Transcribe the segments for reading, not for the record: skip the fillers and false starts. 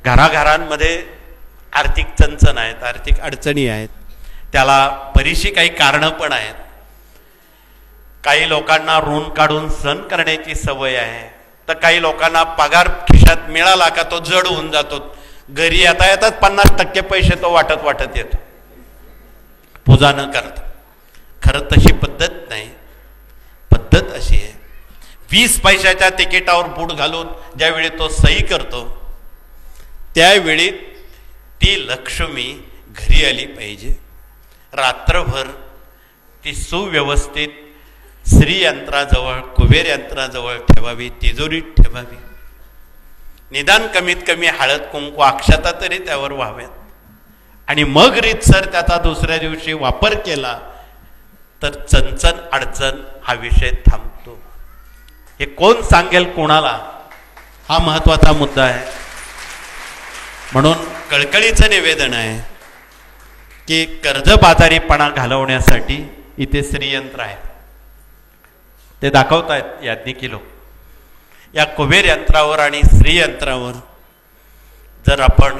घराघरांमध्ये आर्थिक चणचण आहेत, आर्थिक अडचणी आहेत. त्याला बरीचशी काही कारणं पण आहेत. काही लोकांना ऋण काढून सण करण्याची सवय आहे, तर काही लोकांना पगार खिशात मिळाला का तो जड होऊन जातो. घरी येता येतात 50% पैसे तो वाटत येतो पूजा न करता. खरं तशी पद्धत नाही. पद्धत अशी आहे, 20 पैशाच्या तिकिटावर बूट घालून ज्यावेळी तो सही करतो त्यावेळी ती लक्ष्मी घरी आली पाहिजे. रात्रभर ती सुव्यवस्थित श्रीयंत्राजवळ, कुबेर यंत्राजवळ ठेवावी, तिजोरीत ठेवावी. निदान कमीत कमी हळद कुंकू अक्षता तरी त्यावर व्हाव्यात. आणि मग रीतसर त्याचा दुसऱ्या दिवशी वापर केला तर चणचण अडचण हा विषय थांबतो. हे कोण सांगेल कोणाला, हा महत्वाचा मुद्दा आहे. म्हणून कळकळीचं निवेदन आहे की कर्जबाजारीपणा घालवण्यासाठी इथे श्रीयंत्र आहे, ते दाखवतायत याज्ञिकी लोक. या कुबेर यंत्रावर आणि श्रीयंत्रावर जर आपण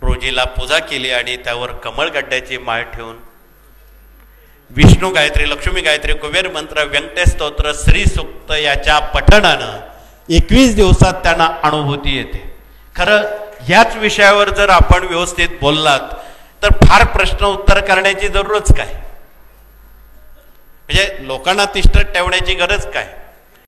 रोजीला पूजा केली आणि त्यावर कमळगड्ड्याची माळ ठेवून विष्णू गायत्री, लक्ष्मी गायत्री, कुबेर मंत्र, व्यंकटेश स्तोत्र, श्री सूक्त याच्या पठणानं 21 दिवसात त्यांना अनुभूती येते. खरं ह्याच विषयावर जर आपण व्यवस्थित बोललात तर फार प्रश्न उत्तर करण्याची जरूरच काय, म्हणजे लोकांना तिष्ठत ठेवण्याची गरज काय.